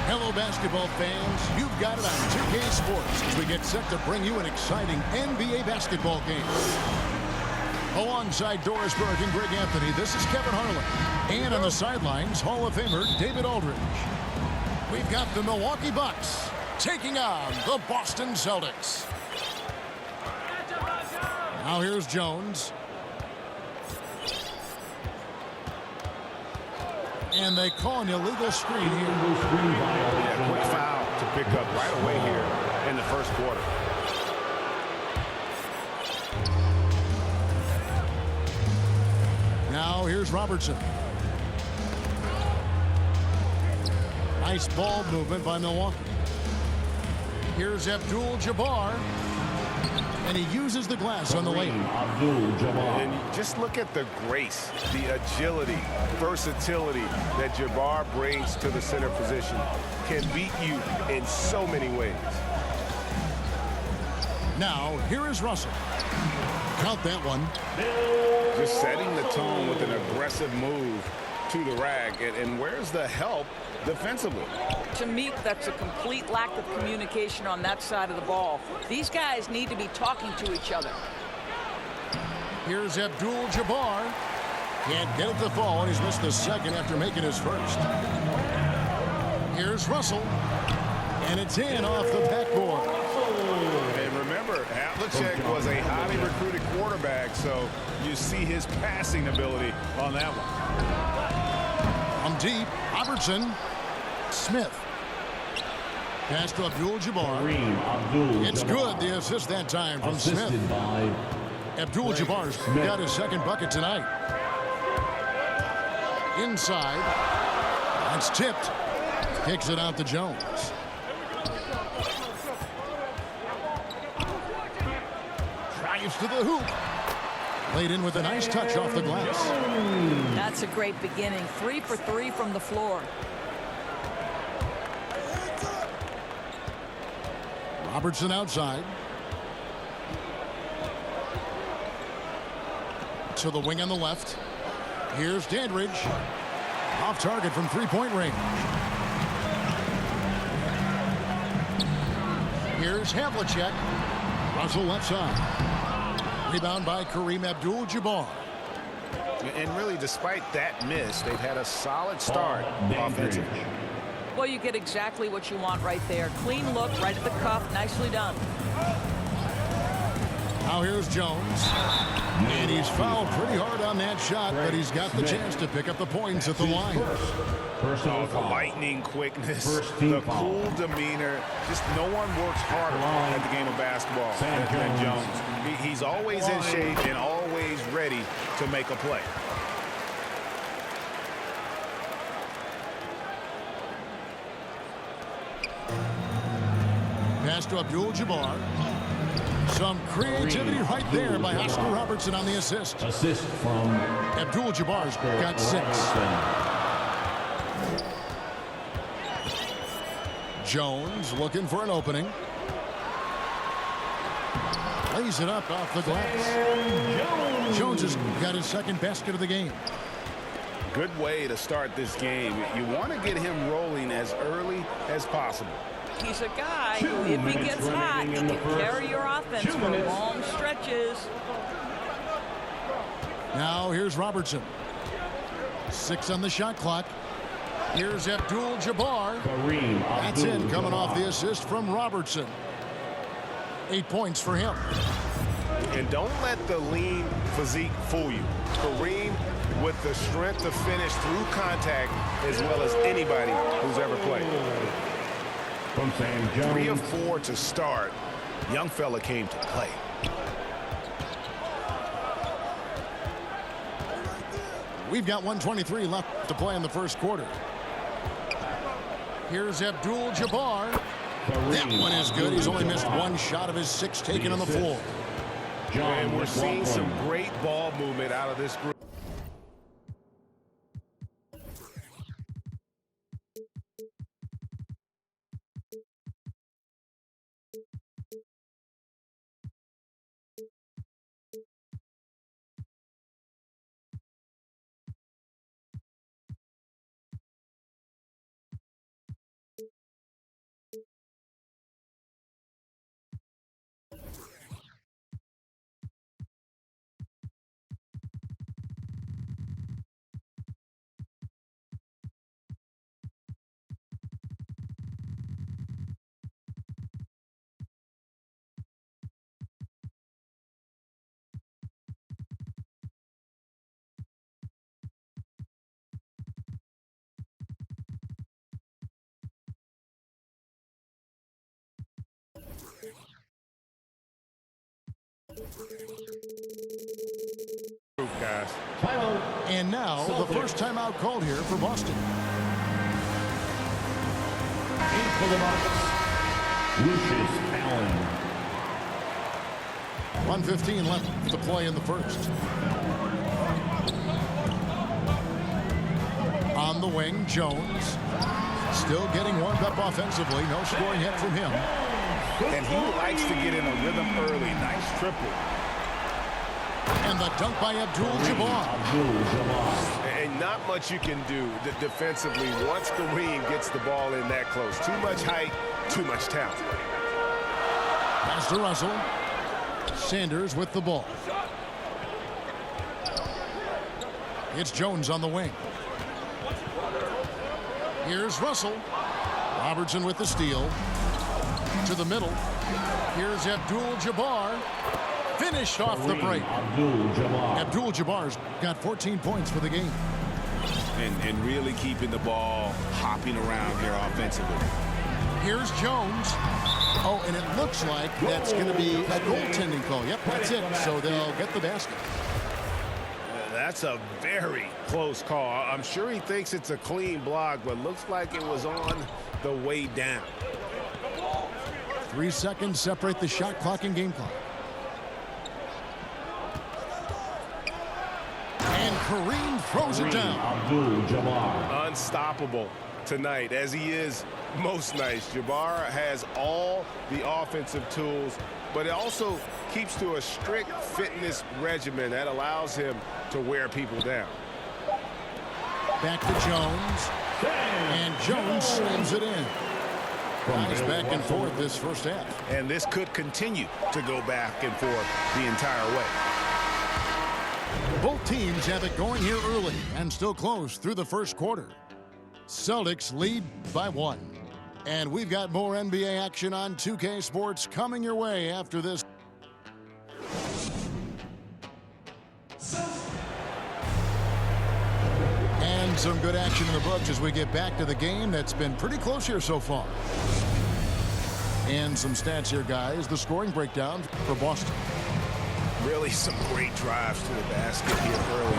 Hello, basketball fans. You've got it on 2K Sports as we get set to bring you an exciting NBA basketball game. Alongside Doris Burke and Greg Anthony, this is Kevin Harlan. And on the sidelines, Hall of Famer David Aldridge. We've got the Milwaukee Bucks taking on the Boston Celtics. Now here's Jones. And they call an illegal screen here. Yeah, quick foul to pick up right away here in the first quarter. Now here's Robertson. Nice ball movement by Milwaukee. Here's Abdul-Jabbar. And he uses the glass on the lane. And just look at the grace, the agility, versatility that Jabbar brings to the center position. Can beat you in so many ways. Now, here is Russell. Count that one. Just setting the tone with an aggressive move to the rack. And where's the help defensively? To me, that's a complete lack of communication on that side of the ball. These guys need to be talking to each other. Here's Abdul-Jabbar. Can't get it to fall, and he's missed the second after making his first. Here's Russell. And it's in off the backboard. And remember, Havlicek was a highly recruited quarterback, so you see his passing ability on that one. From deep, Robertson. Smith. Pass to Abdul-Jabbar. It's good, the assist that time from Smith. Abdul-Jabbar's got his second bucket tonight. Inside. That's tipped. Kicks it out to Jones. Drives to the hoop. Laid in with a nice touch off the glass. That's a great beginning. 3 for 3 from the floor. Robertson outside. To the wing on the left. Here's Dandridge. Off target from three-point range. Here's Havlicek. Russell left side. Rebound by Kareem Abdul-Jabbar. And really, despite that miss, they've had a solid start offensively. Well, you get exactly what you want right there. Clean look, right at the cuff. Nicely done. Now here's Jones. And he's fouled pretty hard on that shot, but he's got the chance to pick up the points at the line. The lightning quickness, the cool demeanor. Just no one works harder at the game of basketball than Jones. He's always in shape and always ready to make a play. Pass to Abdul-Jabbar. Some creativity right there by Oscar Robertson on the assist. Assist from Abdul-Jabbar's got 6. Jones looking for an opening. Lays it up off the glass. Jones has got his second basket of the game. Good way to start this game. You want to get him rolling as early as possible. He's a guy who, if he gets hot, he can carry your offense for long stretches. Now here's Robertson. 6 on the shot clock. Here's Abdul-Jabbar. That's in, coming off the assist from Robertson. 8 points for him. And don't let the lean physique fool you. Kareem with the strength to finish through contact as well as anybody who's ever played. From Sam Jones. 3 of 4 to start. Young fella came to play. We've got 1:23 left to play in the first quarter. Here's Abdul-Jabbar. That one is good. He's only missed 1 shot of his 6 taken on the floor. And we're seeing some great ball movement out of this group. first timeout called here for Boston. In for the Bucks, Lucius Allen. 1:15 left to play in the first. On the wing, Jones. Still getting warmed up offensively. No scoring yet from him. And he likes to get in a rhythm early. Nice triple. And the dunk by Abdul-Jabbar. And not much you can do defensively once Kareem gets the ball in that close. Too much height, too much talent. Pass to Russell. Sanders with the ball. It's Jones on the wing. Here's Russell. Robertson with the steal. To the middle. Here's Abdul-Jabbar. Finished off the break. Abdul-Jabbar's got 14 points for the game. And really keeping the ball hopping around here offensively. Here's Jones. Oh, and it looks like that's going to be a goaltending call. Yep, that's it. So they'll get the basket. That's a very close call. I'm sure he thinks it's a clean block, but looks like it was on the way down. 3 seconds separate the shot clock and game clock. And Kareem throws it down. Abdul-Jabbar. Unstoppable tonight, as he is most nights. Jabbar has all the offensive tools, but it also keeps to a strict fitness regimen that allows him to wear people down. Back to Jones. And Jones slams it in. Nice back and forth this first half. And this could continue to go back and forth the entire way. Both teams have it going here early and still close through the first quarter. Celtics lead by 1. And we've got more NBA action on 2K Sports coming your way after this. And some good action in the books as we get back to the game that's been pretty close here so far. And some stats here, guys. The scoring breakdown for Boston. Really some great drives to the basket here early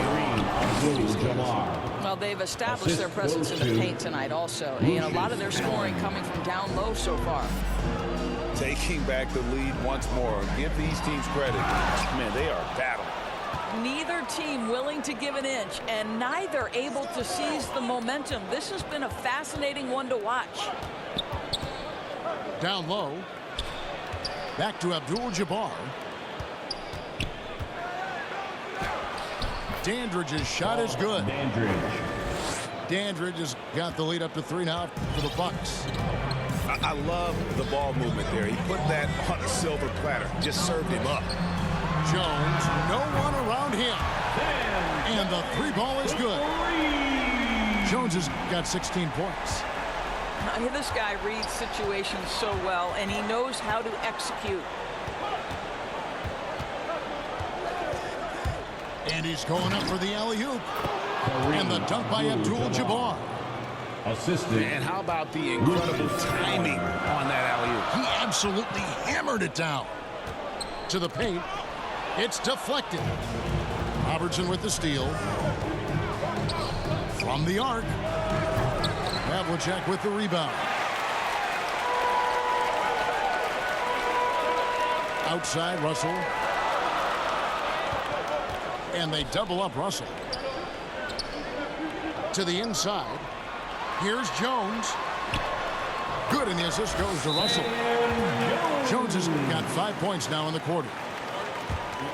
on. Well, they've established their presence in the paint tonight also. And a lot of their scoring coming from down low so far. Taking back the lead once more. Give these teams credit. Man, they are battling. Neither team willing to give an inch, and neither able to seize the momentum. This has been a fascinating one to watch. Down low. Back to Abdul-Jabbar. Dandridge's shot is good. Dandridge has got the lead up to 3 now for the Bucks. I love the ball movement there. He put that on a silver platter. Just served him up. Jones, no one around him. And the 3 ball is good. Jones has got 16 points. This guy reads situations so well, and he knows how to execute. And he's going up for the alley-oop. And the dunk by Abdul-Jabbar. Assisted. And how about the incredible timing on that alley-oop? He absolutely hammered it down. To the paint. It's deflected. Robertson with the steal. From the arc. Havlicek with the rebound. Outside, Russell. And they double up Russell. To the inside. Here's Jones. Good, and the assist goes to Russell. Jones has got 5 points now in the quarter.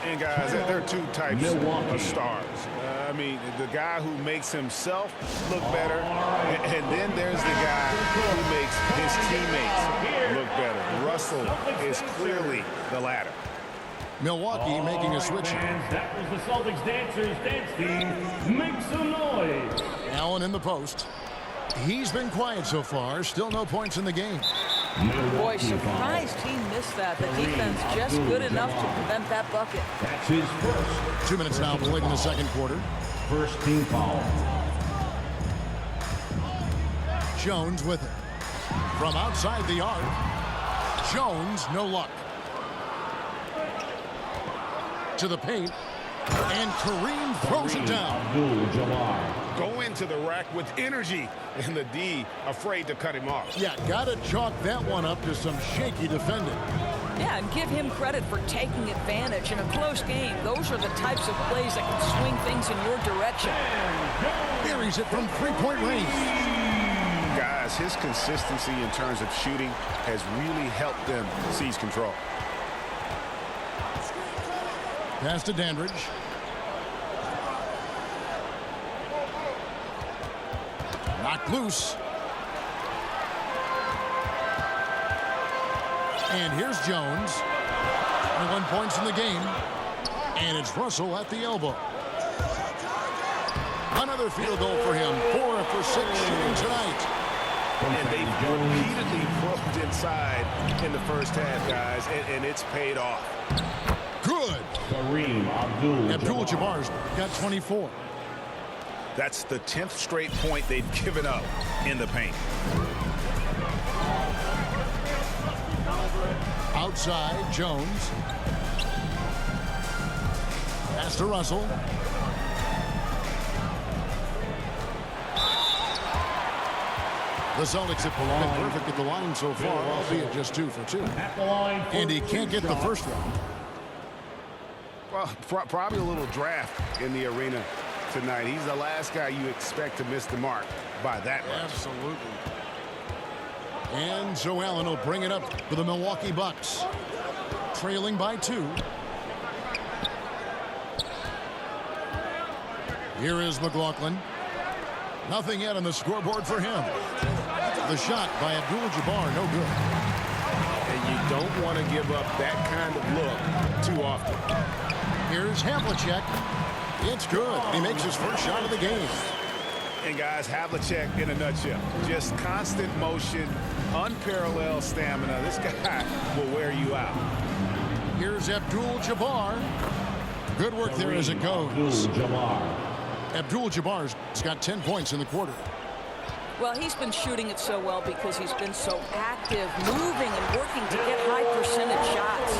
And guys, there are 2 types of stars. I mean, the guy who makes himself look better, and then there's the guy who makes his teammates look better. Russell is clearly the latter. Milwaukee making a switch. That was the Celtics dancers dance team. Make some noise. Allen in the post. He's been quiet so far. Still no points in the game. Boy, surprised he missed that. The defense just good enough to prevent that bucket. That's his first. 2 minutes now played in the second quarter. First team foul. Jones with it. From outside the arc. Jones, no luck. To the paint. And Kareem throws it down. Go into the rack with energy, and the D afraid to cut him off. Yeah, got to chalk that one up to some shaky defending. Yeah, and give him credit for taking advantage in a close game. Those are the types of plays that can swing things in your direction. Buries it from three-point range. Guys, his consistency in terms of shooting has really helped them seize control. Pass to Dandridge. Knocked loose. And here's Jones. 21 points in the game. And it's Russell at the elbow. Another field goal for him. 4 for 6 shooting tonight. And they repeatedly broke inside in the first half, guys, and it's paid off. Good. Kareem Abdul-Jabbar's got 24. That's the 10th straight point they've given up in the paint. Outside, Jones. Pass to Russell. The Celtics have been perfect at the line so far, albeit just 2 for 2. And he can't get the first one. Well, probably a little draft in the arena tonight. He's the last guy you expect to miss the mark by that much. Absolutely. And so Allen will bring it up for the Milwaukee Bucks. Trailing by 2. Here is McLaughlin. Nothing yet on the scoreboard for him. The shot by Abdul-Jabbar, no good. And you don't want to give up that kind of look too often. Here's Havlicek. It's good. He makes his first shot of the game. And guys, Havlicek in a nutshell. Just constant motion, unparalleled stamina. This guy will wear you out. Here's Abdul-Jabbar. Good work there as it goes. Abdul-Jabbar's got 10 points in the quarter. Well, he's been shooting it so well because he's been so active, moving and working to get high percentage shots.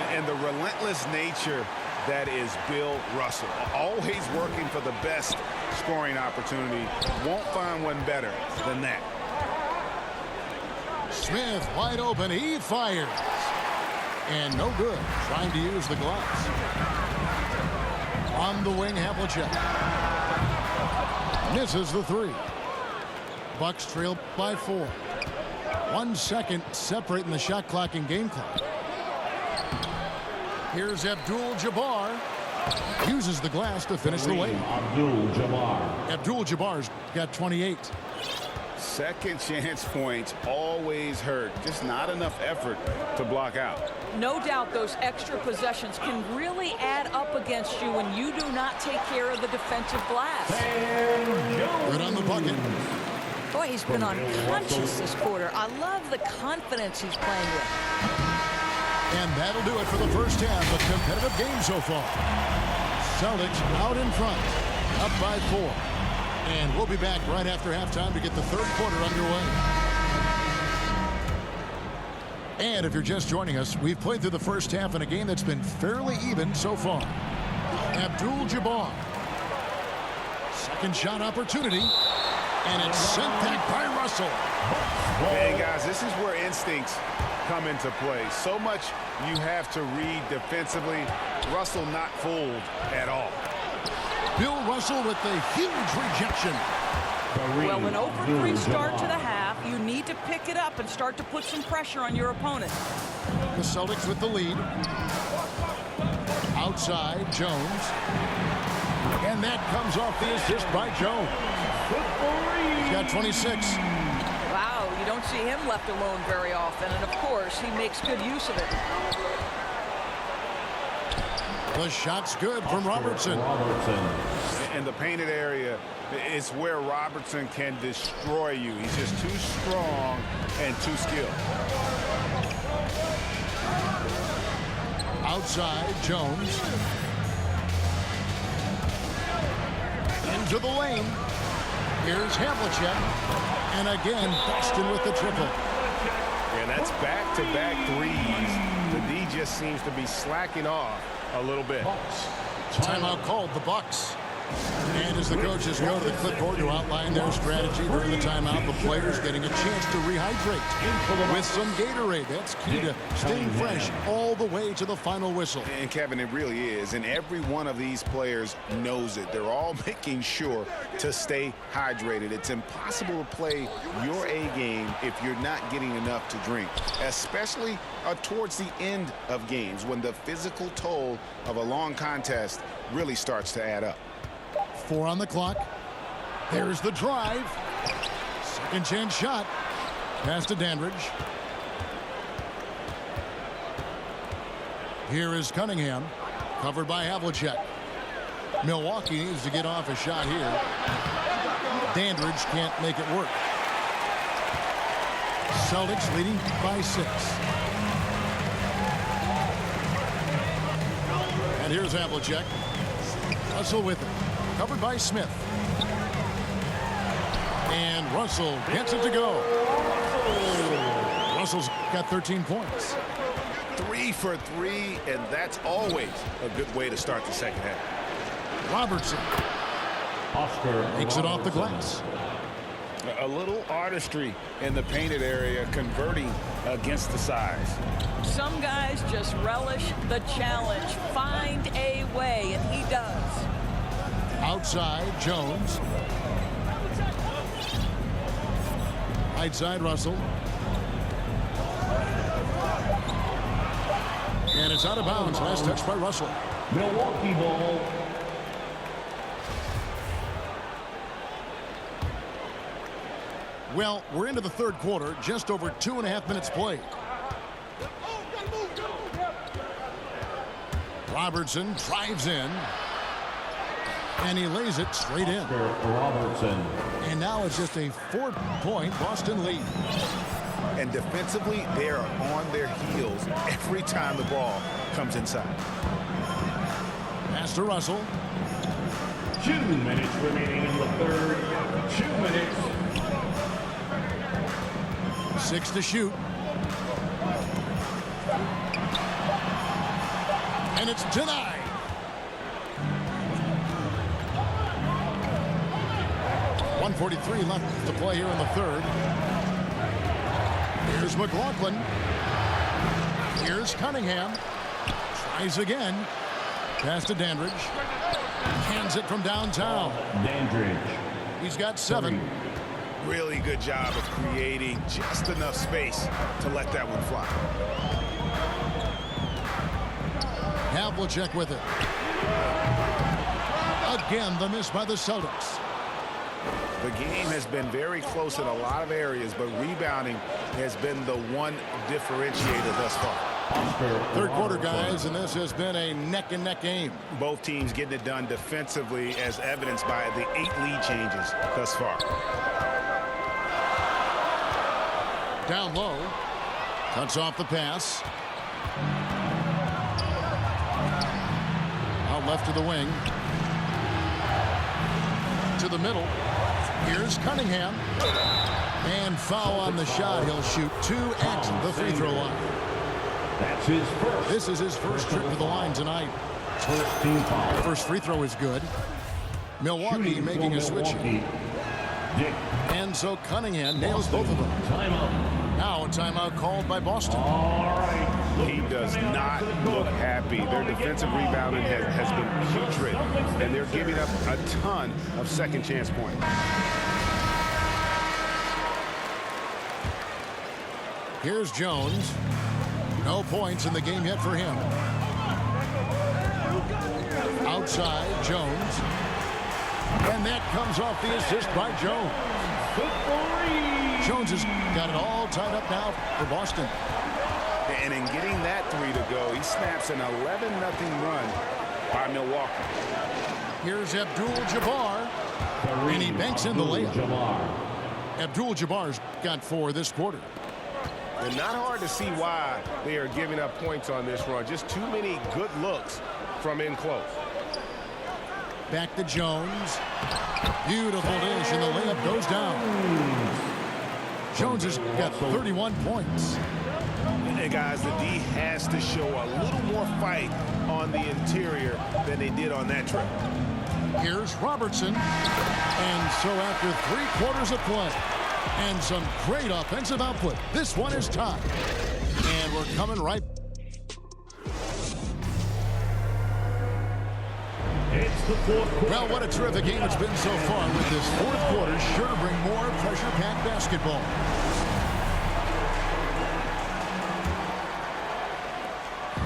And the relentless nature that is Bill Russell. Always working for the best scoring opportunity. Won't find one better than that. Smith wide open. He fires. And no good. Trying to use the glass. On the wing, Havlicek. Misses the 3. Bucks trail by 4. 1 second separating the shot clock and game clock. Here's Abdul-Jabbar. Uses the glass to finish the lane. Abdul-Jabbar's got 28. Second chance points always hurt. Just not enough effort to block out. No doubt those extra possessions can really add up against you when you do not take care of the defensive glass. Good on the bucket. Boy, he's been unconscious this quarter. I love the confidence he's playing with. And that'll do it for the first half. A competitive game so far. Celtics out in front, up by 4. And we'll be back right after halftime to get the third quarter underway. And if you're just joining us, we've played through the first half in a game that's been fairly even so far. Abdul-Jabbar. Second shot opportunity. And it's sent back by Russell. Hey, guys, this is where instincts come into play. So much you have to read defensively. Russell not fooled at all. Bill Russell with the huge rejection. Well, an 0-for-3 start to the half, you need to pick it up and start to put some pressure on your opponent. The Celtics with the lead. Outside, Jones. And that comes off the assist by Jones. He's got 26. Wow, you don't see him left alone very often, and of course, he makes good use of it. The shot's good from Robertson. In the painted area, it's where Robertson can destroy you. He's just too strong and too skilled. Outside, Jones. Into the lane. Here's Havlicek. And again, Boston with the triple. And that's back-to-back threes. The D just seems to be slacking off A little bit. Timeout called, the Bucks. And as the coaches go to the clipboard to outline their strategy during the timeout, the players getting a chance to rehydrate with some Gatorade. That's key to staying fresh all the way to the final whistle. And Kevin, it really is. And every one of these players knows it. They're all making sure to stay hydrated. It's impossible to play your A game if you're not getting enough to drink, especially towards the end of games when the physical toll of a long contest really starts to add up. 4 on the clock. There's the drive. Second chance shot. Pass to Dandridge. Here is Cunningham. Covered by Havlicek. Milwaukee needs to get off a shot here. Dandridge can't make it work. Celtics leading by 6. And here's Havlicek. Russell with it. Covered by Smith. And Russell gets it to go. Russell's got 13 points. 3 for 3, and that's always a good way to start the second half. Robertson makes it off the glass. A little artistry in the painted area, converting against the size. Some guys just relish the challenge. Find a way, and he does. Outside, Jones. Right side, Russell. And it's out of bounds. Last touch by Russell. Milwaukee ball. Well, we're into the third quarter. Just over 2.5 minutes played. Robertson drives in. And he lays it straight in. Robertson. And now it's just a 4-point Boston lead. And defensively, they are on their heels every time the ball comes inside. Pass to Russell. 2 minutes remaining in the third. 2 minutes. 6 to shoot. And it's denied. .143 left to play here in the third. Here's McLaughlin. Here's Cunningham. Tries again. Pass to Dandridge. Hands it from downtown. Dandridge. He's got 7. Really good job of creating just enough space to let that one fly. Havlicek with it. Again, the miss by the Celtics. The game has been very close in a lot of areas, but rebounding has been the one differentiator thus far. Third quarter, guys, and this has been a neck-and-neck game. Both teams getting it done defensively, as evidenced by the 8 lead changes thus far. Down low. Cuts off the pass. Out left to the wing. To the middle. Here's Cunningham. And foul on the shot. He'll shoot 2 at the free throw line. That's his first. This is his first trip to the line tonight. First team foul. First free throw is good. Milwaukee making a switch. And so Cunningham nails both of them. Timeout. Now a timeout called by Boston. All right. He does not look happy. Their defensive rebounding has been putrid, and they're giving up a ton of second chance points. Here's Jones. No points in the game yet for him. Outside, Jones. And that comes off the assist by Jones. Jones has got it all tied up now for Boston. And in getting that 3 to go, he snaps an 11-0 run by Milwaukee. Here's Abdul-Jabbar. And he banks in the layup. Abdul-Jabbar's got 4 this quarter. And not hard to see why they are giving up points on this run. Just too many good looks from in close. Back to Jones. Beautiful dish, and the layup goes down. Jones has got 31 points. And guys, the D has to show a little more fight on the interior than they did on that trip. Here's Robertson. And so after 3 quarters of play and some great offensive output, this one is tied. And we're coming right. It's the fourth quarter. Well, what a terrific game it's been so far, with this fourth quarter sure to bring more pressure-packed basketball.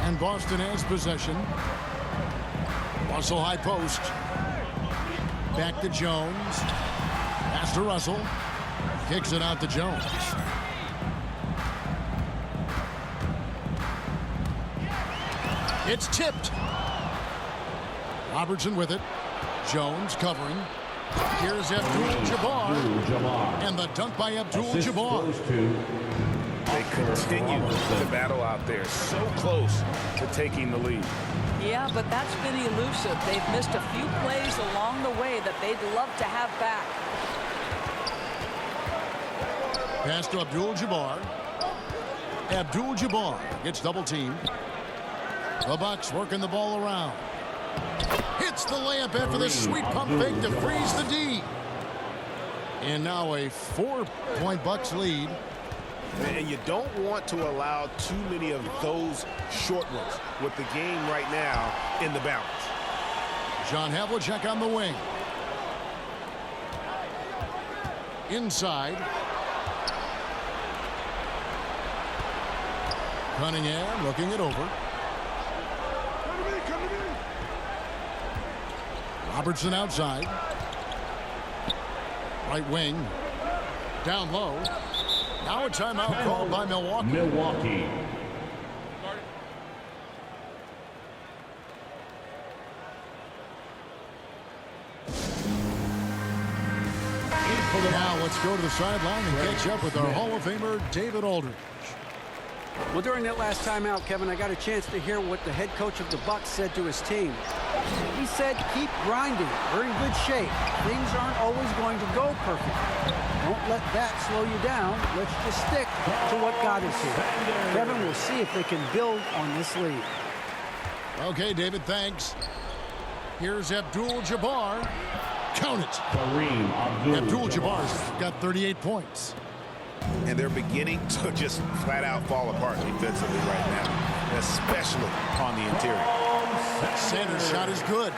And Boston has possession. Russell high post. Back to Jones. Pass to Russell. Kicks it out to Jones. It's tipped. Robertson with it. Jones covering. Here's Abdul-Jabbar. And the dunk by Abdul-Jabbar. They continue to battle out there, so close to taking the lead. Yeah, but that's been elusive. They've missed a few plays along the way that they'd love to have back. Pass to Abdul-Jabbar. Abdul-Jabbar gets double teamed. The Bucks working the ball around. Hits the layup after the sweet pump fake to freeze the D. And now a 4-point Bucks lead. And you don't want to allow too many of those short ones with the game right now in the balance. John Havlicek on the wing. Inside. Cunningham looking it over. Robertson outside. Right wing. Down low. Now a timeout called by Milwaukee. Now let's go to the sideline and catch up with our Hall of Famer, David Aldridge. Well, during that last timeout, Kevin, I got a chance to hear what the head coach of the Bucks said to his team. He said, keep grinding. We're in good shape. Things aren't always going to go perfect. Don't let that slow you down. Let's just stick to what got us here. Kevin, we'll see if they can build on this lead. Okay, David, thanks. Here's Abdul-Jabbar. Count it. Kareem Abdul-Jabbar's got 38 points. And they're beginning to just flat out fall apart defensively right now, especially on the interior. Sanders' shot is good.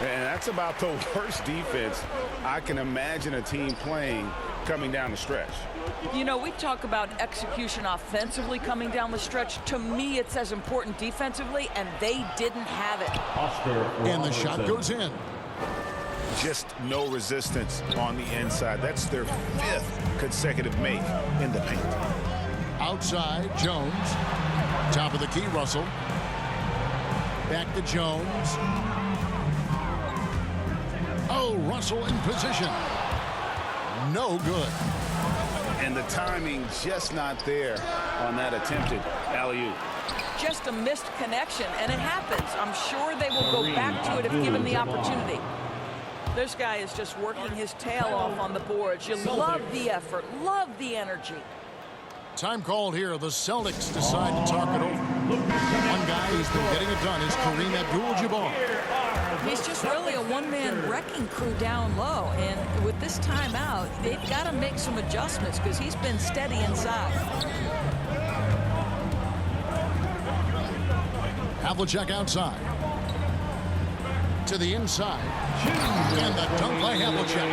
And that's about the worst defense I can imagine a team playing coming down the stretch. You know, we talk about execution offensively coming down the stretch. To me, it's as important defensively, and they didn't have it. And the shot goes in. Just no resistance on the inside. That's their 5th consecutive make in the paint. Outside, Jones. Top of the key, Russell. Back to Jones. Oh, Russell in position. No good. And the timing just not there on that attempted alley-oop. Just a missed connection, and it happens. I'm sure they will go back to it if given the opportunity. This guy is just working his tail off on the boards. You love the effort, love the energy. Time called here. The Celtics decide to talk it over. One guy who's been getting it done is Kareem Abdul-Jabbar. He's just really a one-man wrecking crew down low. And with this timeout, they've got to make some adjustments because he's been steady inside. Havlicek outside. To the inside. And the dunk by Havlicek.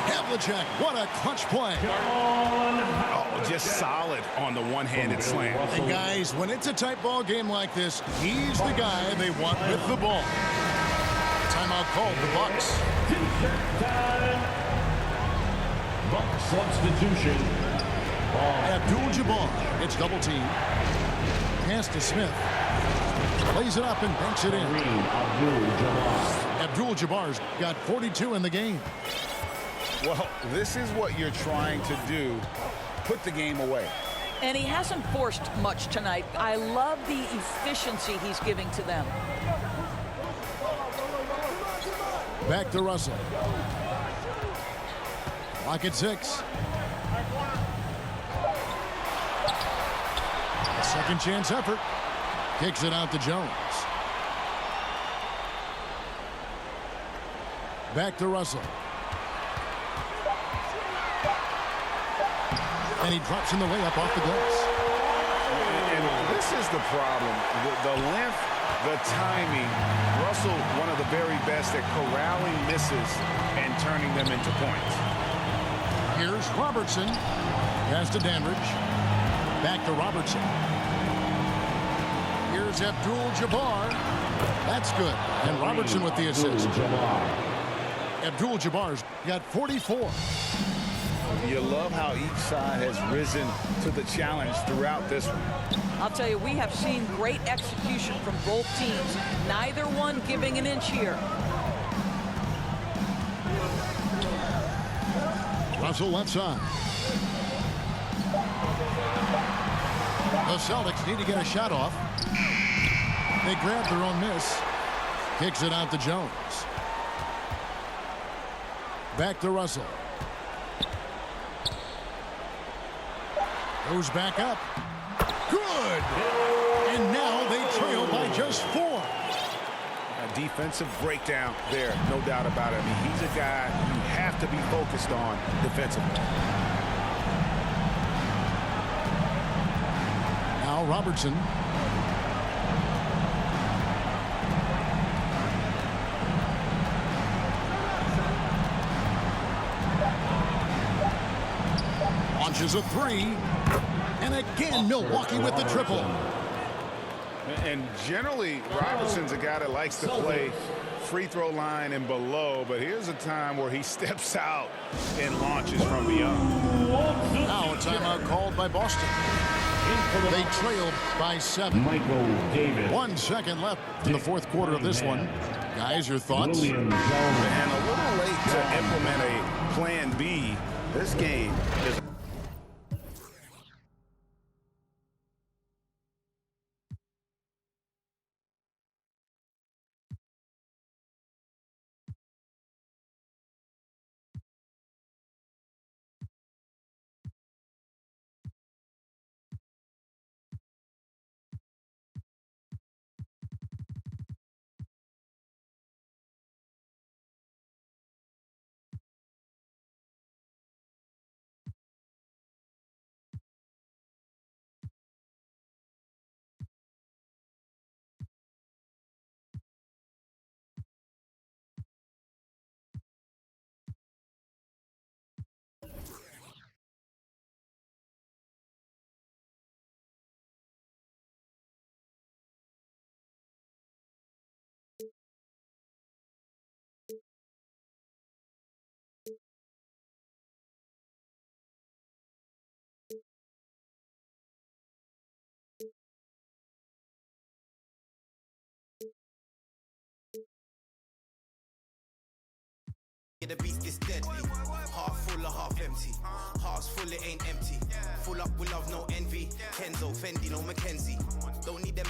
Havlicek, what a clutch play. Oh, just solid on the one-handed slam. And guys, when it's a tight ball game like this, he's the guy they want with the ball. Timeout called the Bucks. Buck substitution. Abdul-Jabbar gets double teamed. Pass to Smith. Plays it up and banks it in. Abdul-Jabbar's got 42 in the game. Well, this is what you're trying to do. Put the game away. And he hasn't forced much tonight. I love the efficiency he's giving to them. Back to Russell. Clock at 6. A second chance effort. Kicks it out to Jones. Back to Russell. And he drops in the layup off the glass. And this is the problem. The length, the timing. Russell, one of the very best at corralling misses and turning them into points. Here's Robertson. Pass to Dandridge. Back to Robertson. Here's Abdul-Jabbar. That's good. And Robertson with the assist. Abdul-Jabbar's got 44. You love how each side has risen to the challenge throughout this one. I'll tell you, we have seen great execution from both teams. Neither one giving an inch here. Russell left side. The Celtics need to get a shot off. They grab their own miss. Kicks it out to Jones. Back to Russell. Goes back up. Good! And now they trail by just 4. A defensive breakdown there, no doubt about it. I mean, he's a guy you have to be focused on defensively. Now Robertson. Launches a 3. And again, Milwaukee with the triple. And generally, Robertson's a guy that likes to play free throw line and below, but here's a time where he steps out and launches from beyond. Now a timeout called by Boston. They trailed by 7. 1 second left in the fourth quarter of this one. Guys, your thoughts? And a little late to implement a plan B. This game is... The beast is deadly, half full or half empty. Heart's full, it ain't empty. Full up with love, no envy. Kenzo, Fendi, no Mackenzie. Don't need them.